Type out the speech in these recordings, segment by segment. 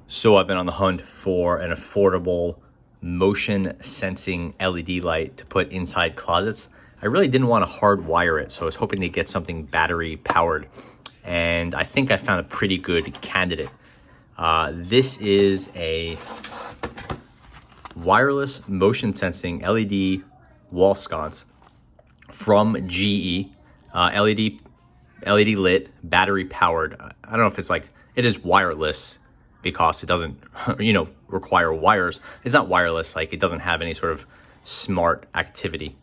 So I've been on the hunt for an affordable motion sensing LED light to put inside closets. I really didn't want to hardwire it, so I was hoping to get something battery powered. And I think I found a pretty good candidate. This is a wireless motion sensing LED wall sconce from GE, LED lit, battery powered. I don't know if it's like, it is wireless because it doesn't, require wires. It's not wireless, like it doesn't have any sort of smart activity.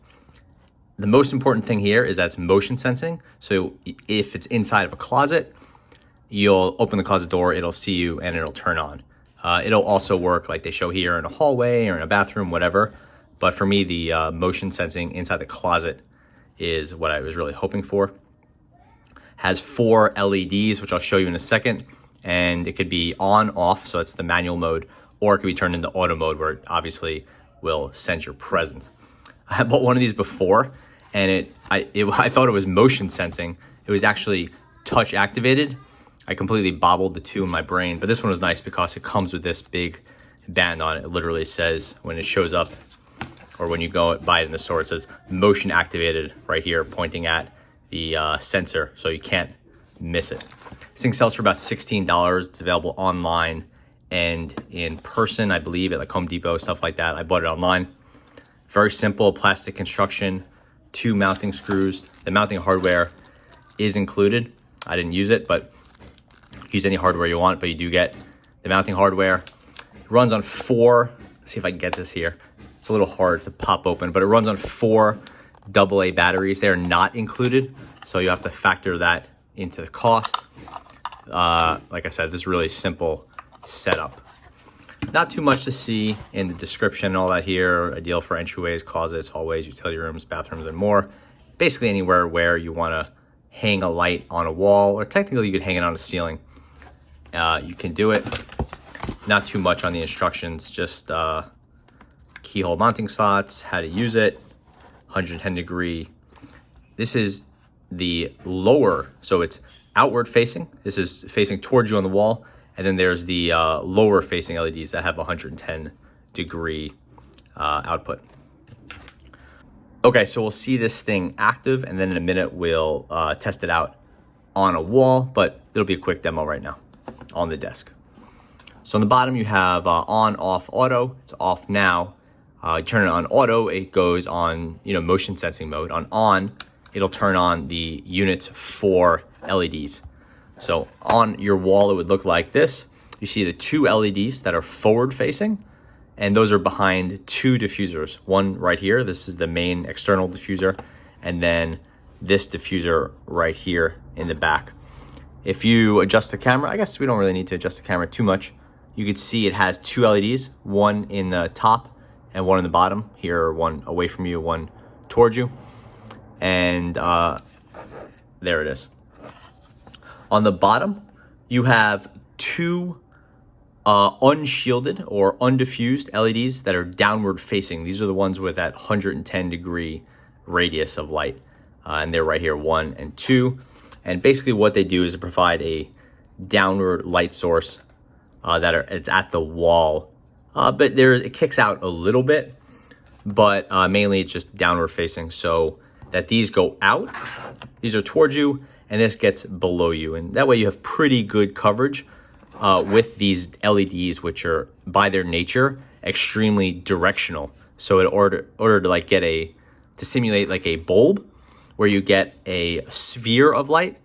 The most important thing here is that it's motion sensing. So if it's inside of a closet, you'll open the closet door, it'll see you and it'll turn on. It'll also work like they show here in a hallway or in a bathroom, whatever. But for me, the motion sensing inside the closet is what I was really hoping for. Has 4 LEDs, which I'll show you in a second. And it could be on, off, so it's the manual mode, or it could be turned into auto mode where it obviously will sense your presence. I bought one of these before and I thought it was motion sensing. It was actually touch activated. I completely bobbled the two in my brain, but this one was nice because it comes with this big band on it. It literally says when it shows up or when you go buy it in the store, it says motion activated right here, pointing at the sensor, so you can't miss it. This thing sells for about $16. It's available online and in person, I believe, at like Home Depot, stuff like that. I bought it online. Very simple plastic construction, 2 mounting screws. The mounting hardware is included. I didn't use it, but use any hardware you want, but you do get the mounting hardware. It runs on 4, let's see if I can get this here. It's a little hard to pop open, but it runs on 4 AA batteries. They're not included, so you have to factor that into the cost. Like I said, this is really simple setup. Not too much to see in the description and all that here. Ideal for entryways, closets, hallways, utility rooms, bathrooms, and more. Basically anywhere where you want to hang a light on a wall, or technically you could hang it on a ceiling. You can do it. Not too much on the instructions, just keyhole mounting slots, how to use it, 110 degree. This is the lower, so it's outward facing. This is facing towards you on the wall. And then there's the lower facing LEDs that have 110 degree output. Okay, so we'll see this thing active, and then in a minute we'll test it out on a wall, but it'll be a quick demo right now on the desk. So on the bottom you have on, off, auto. It's off now. You turn it on auto, it goes on motion sensing mode. On, it'll turn on the unit's 4 LEDs. So on your wall, it would look like this. You see the 2 LEDs that are forward facing, and those are behind 2 diffusers. One right here, this is the main external diffuser, and then this diffuser right here in the back. If you adjust the camera, I guess we don't really need to adjust the camera too much. You can see it has 2 LEDs, one in the top and one in the bottom. Here, one away from you, one towards you. And there it is. On the bottom, you have 2 unshielded or undiffused LEDs that are downward facing. These are the ones with that 110 degree radius of light. And they're right here, 1 and 2. And basically what they do is provide a downward light source it's at the wall. But it kicks out a little bit, but mainly it's just downward facing. So that these go out, these are towards you, and this gets below you. And that way you have pretty good coverage with these LEDs, which are by their nature extremely directional. So in order to like to simulate like a bulb where you get a sphere of light,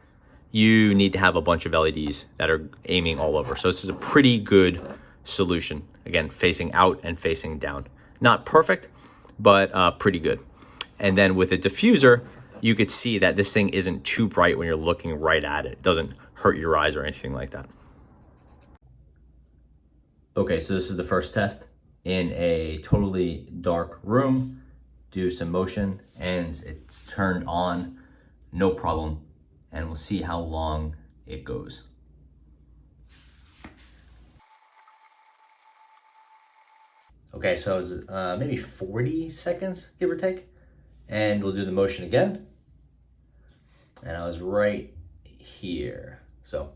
you need to have a bunch of LEDs that are aiming all over. So this is a pretty good solution. Again, facing out and facing down. Not perfect, but pretty good. And then with a diffuser, you could see that this thing isn't too bright when you're looking right at it. It doesn't hurt your eyes or anything like that. Okay, so this is the first test in a totally dark room. Do some motion and it's turned on, no problem. And we'll see how long it goes. Okay, so it was maybe 40 seconds, give or take. And we'll do the motion again. And I was right here. So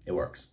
it works.